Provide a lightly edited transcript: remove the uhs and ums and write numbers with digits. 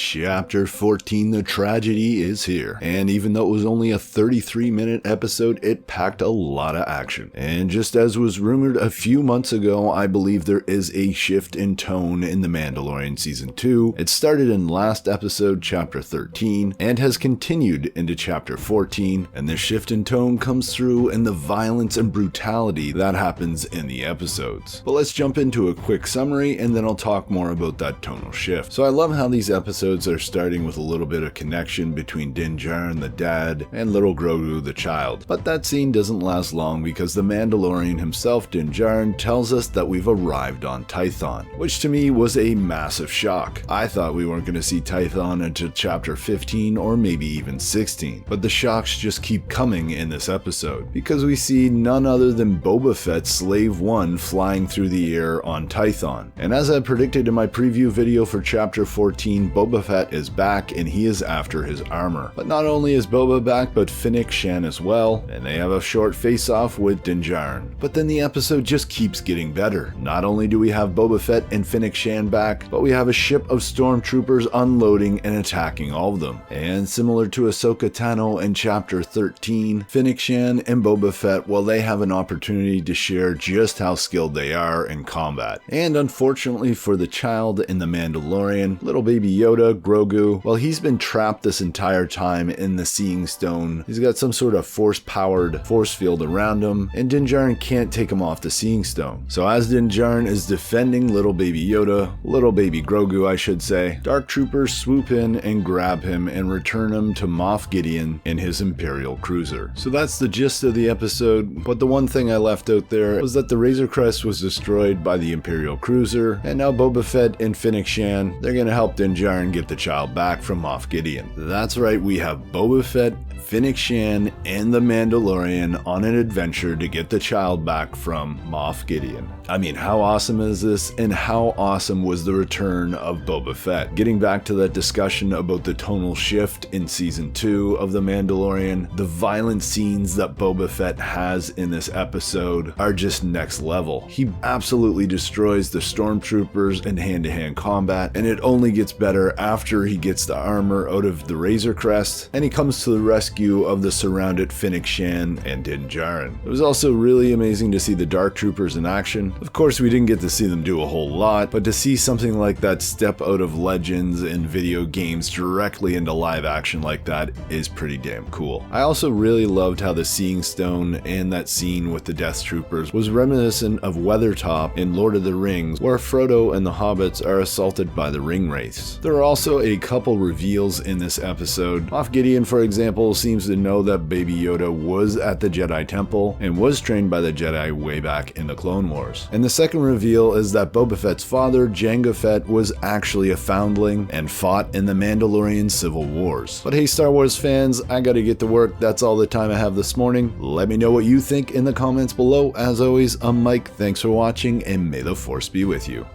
Chapter 14, The Tragedy, is here. And even though it was only a 33-minute episode, it packed a lot of action. And just as was rumored a few months ago, I believe there is a shift in tone in The Mandalorian Season 2. It started in last episode, Chapter 13, and has continued into Chapter 14, and this shift in tone comes through in the violence and brutality that happens in the episodes. But let's jump into a quick summary, and then I'll talk more about that tonal shift. So I love how these episodes are starting with a little bit of connection between Din Djarin, the dad, and little Grogu, the child. But that scene doesn't last long because the Mandalorian himself, Din Djarin, tells us that we've arrived on Tython, which to me was a massive shock. I thought we weren't going to see Tython until chapter 15 or maybe even 16, but the shocks just keep coming in this episode because we see none other than Boba Fett Slave 1 flying through the air on Tython. And as I predicted in my preview video for chapter 14, Boba Fett is back and he is after his armor. But not only is Boba back, but Fennec Shan as well, and they have a short face-off with Din Djarin. But then the episode just keeps getting better. Not only do we have Boba Fett and Fennec Shan back, but we have a ship of stormtroopers unloading and attacking all of them. And similar to Ahsoka Tano in chapter 13, Fennec Shan and Boba Fett, well, they have an opportunity to share just how skilled they are in combat. And unfortunately for the child in The Mandalorian, little baby Yoda, Grogu, well, he's been trapped this entire time in the Seeing Stone. He's got some sort of force-powered force field around him, and Din Djarin can't take him off the Seeing Stone. So as Din Djarin is defending little baby Yoda, little baby Grogu I should say, Dark Troopers swoop in and grab him and return him to Moff Gideon in his Imperial cruiser. So that's the gist of the episode, but the one thing I left out there was that the Razor Crest was destroyed by the Imperial cruiser, and now Boba Fett and Fennec Shan, they're gonna help Din Djarin get the child back from Moff Gideon. That's right, we have Boba Fett, Fennec Shan, and the Mandalorian on an adventure to get the child back from Moff Gideon. I mean, how awesome is this, and how awesome was the return of Boba Fett? Getting back to that discussion about the tonal shift in Season 2 of The Mandalorian, the violent scenes that Boba Fett has in this episode are just next level. He absolutely destroys the stormtroopers in hand-to-hand combat, and it only gets better after he gets the armor out of the Razor Crest, and he comes to the rescue of the surrounded Fennec Shan and Din Djarin. It was also really amazing to see the Dark Troopers in action. Of course, we didn't get to see them do a whole lot, but to see something like that step out of Legends and video games directly into live action like that is pretty damn cool. I also really loved how the Seeing Stone and that scene with the Death Troopers was reminiscent of Weathertop in Lord of the Rings, where Frodo and the hobbits are assaulted by the ring wraiths. There are also a couple reveals in this episode. Moff Gideon, for example, seems to know that Baby Yoda was at the Jedi Temple and was trained by the Jedi way back in the Clone Wars. And the second reveal is that Boba Fett's father, Jango Fett, was actually a foundling and fought in the Mandalorian Civil Wars. But hey, Star Wars fans, I gotta get to work. That's all the time I have this morning. Let me know what you think in the comments below. As always, I'm Mike. Thanks for watching, and may the Force be with you.